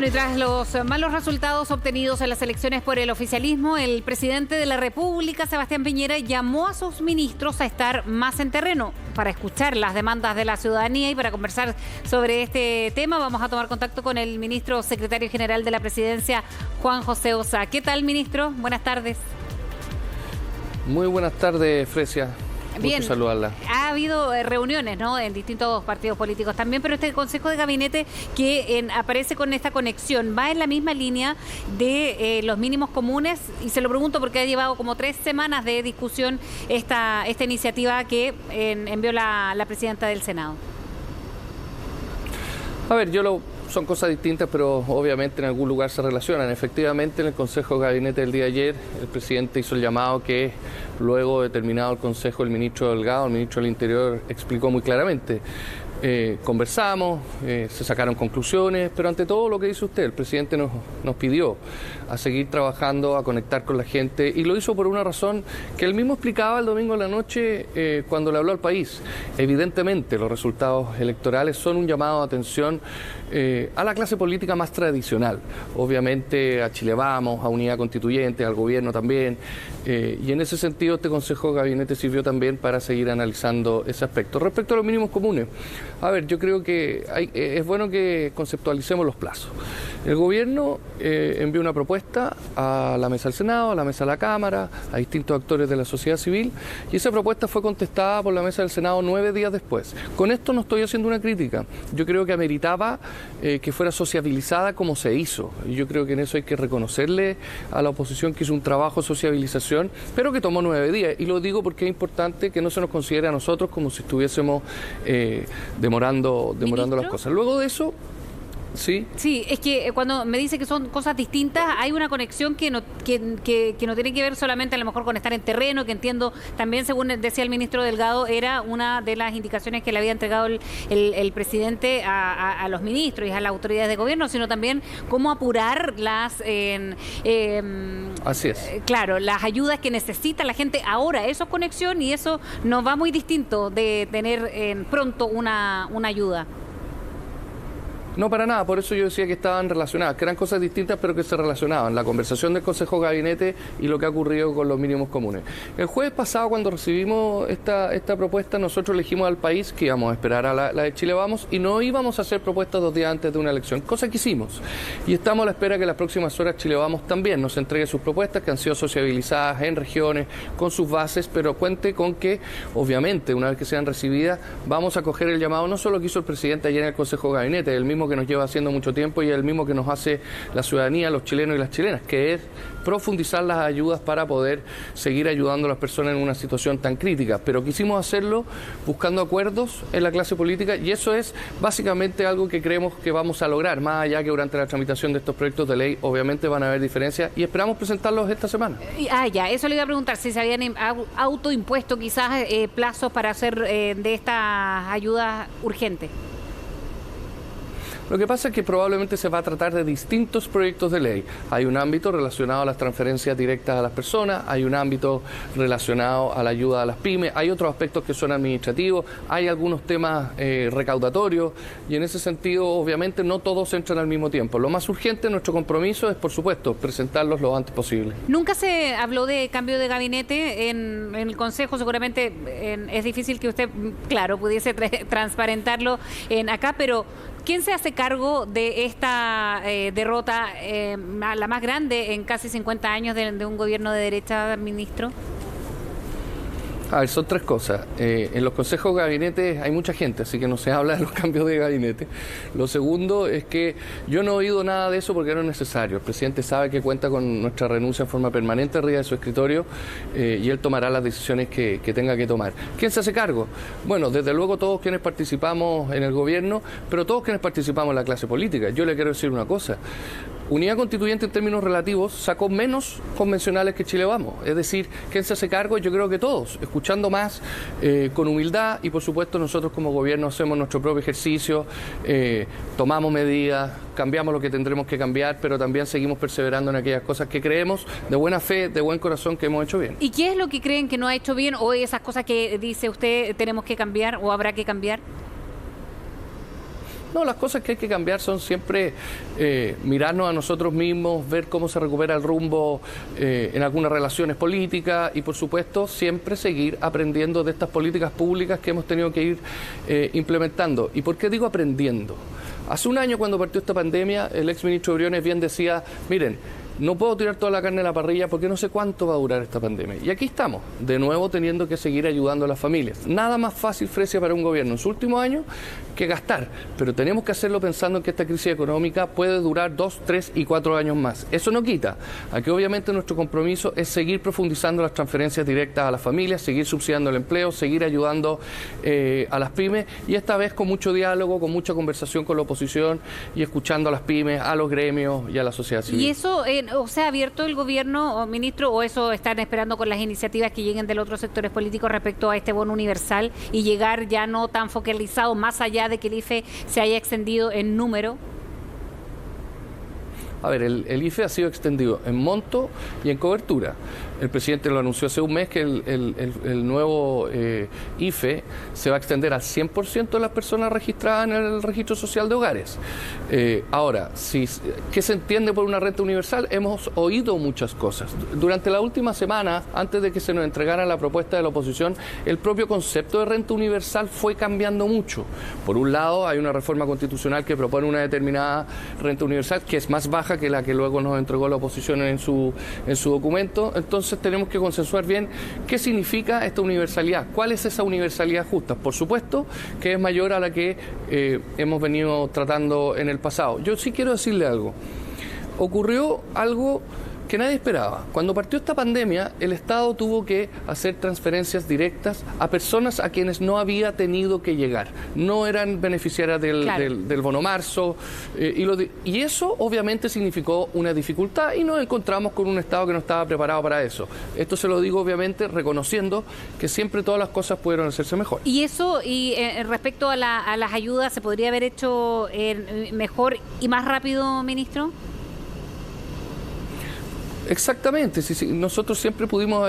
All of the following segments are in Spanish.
Y tras los malos resultados obtenidos en las elecciones por el oficialismo, el presidente de la República, Sebastián Piñera, llamó a sus ministros a estar más en terreno para escuchar las demandas de la ciudadanía. Y para conversar sobre este tema vamos a tomar contacto con el ministro secretario general de la Presidencia, Juan José Ossa. ¿Qué tal, ministro? Buenas tardes. Muy buenas tardes, Fresia. Bien, saludarla. Ha habido reuniones, ¿no?, en distintos partidos políticos también, pero este Consejo de Gabinete que aparece con esta conexión, ¿va en la misma línea de los mínimos comunes? Y se lo pregunto porque ha llevado como 3 semanas de discusión esta iniciativa que envió la presidenta del Senado. A ver, son cosas distintas, pero obviamente en algún lugar se relacionan. Efectivamente, en el Consejo de Gabinete del día de ayer, el presidente hizo el llamado que luego de terminado el Consejo, el ministro Delgado, el ministro del Interior, explicó muy claramente. Conversamos, se sacaron conclusiones, pero ante todo lo que dice usted, el presidente nos pidió a seguir trabajando, a conectar con la gente, y lo hizo por una razón que él mismo explicaba el domingo en la noche cuando le habló al país. Evidentemente, los resultados electorales son un llamado de atención a la clase política más tradicional, obviamente a Chile Vamos, a Unidad Constituyente, al gobierno también, y en ese sentido este Consejo de Gabinete sirvió también para seguir analizando ese aspecto. Respecto a los mínimos comunes, a ver, yo creo que es bueno que conceptualicemos los plazos. El gobierno envió una propuesta a la mesa del Senado, a la mesa de la Cámara, a distintos actores de la sociedad civil, y esa propuesta fue contestada por la mesa del Senado 9 días después. Con esto no estoy haciendo una crítica. Yo creo que ameritaba que fuera sociabilizada como se hizo. Y yo creo que en eso hay que reconocerle a la oposición que hizo un trabajo de sociabilización, pero que tomó 9 días. Y lo digo porque es importante que no se nos considere a nosotros como si estuviésemos demorando las cosas. Luego de eso, sí. Sí, es que cuando me dice que son cosas distintas, hay una conexión que no tiene que ver solamente a lo mejor con estar en terreno, que entiendo también, según decía el ministro Delgado, era una de las indicaciones que le había entregado el presidente a los ministros y a las autoridades de gobierno, sino también cómo apurar así es. Claro, las ayudas que necesita la gente ahora. Eso es conexión y eso no va muy distinto de tener pronto una ayuda. No, para nada, por eso yo decía que estaban relacionadas, que eran cosas distintas pero que se relacionaban, la conversación del Consejo de Gabinete y lo que ha ocurrido con los mínimos comunes. El jueves pasado, cuando recibimos esta propuesta, nosotros elegimos al país que íbamos a esperar a la de Chile Vamos y no íbamos a hacer propuestas 2 días antes de una elección, cosa que hicimos. Y estamos a la espera que en las próximas horas Chile Vamos también nos entregue sus propuestas que han sido sociabilizadas en regiones, con sus bases, pero cuente con que, obviamente, una vez que sean recibidas, vamos a coger el llamado, no solo que hizo el presidente ayer en el Consejo de Gabinete, el mismo que nos lleva haciendo mucho tiempo y el mismo que nos hace la ciudadanía, los chilenos y las chilenas, que es profundizar las ayudas para poder seguir ayudando a las personas en una situación tan crítica. Pero quisimos hacerlo buscando acuerdos en la clase política y eso es básicamente algo que creemos que vamos a lograr, más allá que durante la tramitación de estos proyectos de ley obviamente van a haber diferencias y esperamos presentarlos esta semana. Ya, eso le iba a preguntar, si se habían autoimpuesto quizás plazos para hacer de estas ayudas urgentes. Lo que pasa es que probablemente se va a tratar de distintos proyectos de ley. Hay un ámbito relacionado a las transferencias directas a las personas, hay un ámbito relacionado a la ayuda a las pymes, hay otros aspectos que son administrativos, hay algunos temas recaudatorios y en ese sentido obviamente no todos entran al mismo tiempo. Lo más urgente, nuestro compromiso es por supuesto presentarlos lo antes posible. Nunca se habló de cambio de gabinete en el Consejo, seguramente es difícil que usted, claro, pudiese transparentarlo acá, pero ¿quién se hace cargo de esta derrota, la más grande en casi 50 años de un gobierno de derecha, ministro? A ver, son 3 cosas. En los consejos de gabinete hay mucha gente, así que no se habla de los cambios de gabinete. Lo segundo es que yo no he oído nada de eso porque no es necesario. El presidente sabe que cuenta con nuestra renuncia en forma permanente arriba de su escritorio y él tomará las decisiones que tenga que tomar. ¿Quién se hace cargo? Bueno, desde luego todos quienes participamos en el gobierno, pero todos quienes participamos en la clase política. Yo le quiero decir una cosa. Unidad Constituyente en términos relativos sacó menos convencionales que Chile Vamos. Es decir, ¿quién se hace cargo? Yo creo que todos, escuchando más, con humildad y por supuesto nosotros como gobierno hacemos nuestro propio ejercicio, tomamos medidas, cambiamos lo que tendremos que cambiar, pero también seguimos perseverando en aquellas cosas que creemos de buena fe, de buen corazón que hemos hecho bien. ¿Y qué es lo que creen que no ha hecho bien o esas cosas que dice usted tenemos que cambiar o habrá que cambiar? No, las cosas que hay que cambiar son siempre mirarnos a nosotros mismos, ver cómo se recupera el rumbo en algunas relaciones políticas y, por supuesto, siempre seguir aprendiendo de estas políticas públicas que hemos tenido que ir implementando. ¿Y por qué digo aprendiendo? Hace un año, cuando partió esta pandemia, el exministro Briones bien decía, miren, no puedo tirar toda la carne a la parrilla porque no sé cuánto va a durar esta pandemia. Y aquí estamos, de nuevo teniendo que seguir ayudando a las familias. Nada más fácil, Fresia, para un gobierno en su último año que gastar. Pero tenemos que hacerlo pensando en que esta crisis económica puede durar 2, 3 y 4 años más. Eso no quita a que obviamente nuestro compromiso es seguir profundizando las transferencias directas a las familias, seguir subsidiando el empleo, seguir ayudando a las pymes y esta vez con mucho diálogo, con mucha conversación con la oposición y escuchando a las pymes, a los gremios y a la sociedad civil. ¿Y eso, o sea, abierto el gobierno, o ministro, o eso están esperando con las iniciativas que lleguen de los otros sectores políticos respecto a este bono universal y llegar ya no tan focalizado, más allá de que el IFE se haya extendido en número? A ver, el IFE ha sido extendido en monto y en cobertura. El presidente lo anunció hace un mes que el nuevo IFE se va a extender al 100% de las personas registradas en el registro social de hogares. Ahora, ¿qué se entiende por una renta universal? Hemos oído muchas cosas. Durante la última semana, antes de que se nos entregara la propuesta de la oposición, el propio concepto de renta universal fue cambiando mucho. Por un lado, hay una reforma constitucional que propone una determinada renta universal que es más baja que la que luego nos entregó la oposición en su documento. Entonces tenemos que consensuar bien qué significa esta universalidad, cuál es esa universalidad justa. Por supuesto que es mayor a la que hemos venido tratando en el pasado. Yo sí quiero decirle algo. Ocurrió algo que nadie esperaba. Cuando partió esta pandemia, el Estado tuvo que hacer transferencias directas a personas a quienes no había tenido que llegar. No eran beneficiarias del bono marzo. Y eso obviamente significó una dificultad y nos encontramos con un Estado que no estaba preparado para eso. Esto se lo digo obviamente reconociendo que siempre todas las cosas pudieron hacerse mejor. Y eso, respecto a las ayudas, ¿se podría haber hecho mejor y más rápido, ministro? Exactamente, sí, nosotros siempre pudimos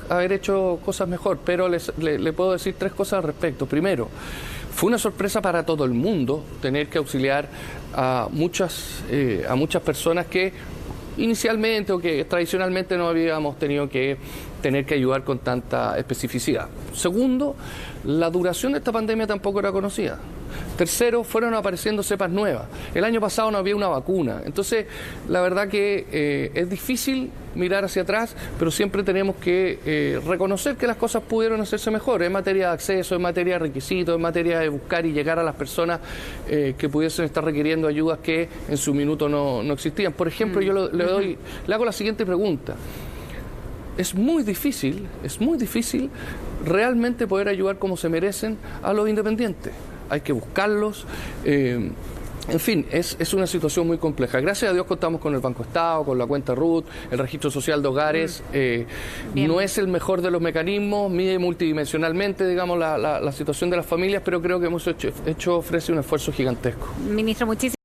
haber hecho cosas mejor, pero le puedo decir 3 cosas al respecto. Primero, fue una sorpresa para todo el mundo tener que auxiliar a muchas personas que inicialmente o que tradicionalmente no habíamos tenido que ayudar con tanta especificidad. Segundo, la duración de esta pandemia tampoco era conocida. Tercero, fueron apareciendo cepas nuevas. El año pasado no había una vacuna. Entonces, la verdad que es difícil mirar hacia atrás, pero siempre tenemos que reconocer que las cosas pudieron hacerse mejor en materia de acceso, en materia de requisitos, en materia de buscar y llegar a las personas que pudiesen estar requiriendo ayudas que en su minuto no existían. Por ejemplo, yo le hago la siguiente pregunta. Es muy difícil realmente poder ayudar como se merecen a los independientes. Hay que buscarlos. En fin, es una situación muy compleja. Gracias a Dios contamos con el Banco Estado, con la cuenta RUT, el registro social de hogares. No es el mejor de los mecanismos, mide multidimensionalmente, digamos, la situación de las familias, pero creo que hemos hecho, ofrece un esfuerzo gigantesco. Ministro, muchísimas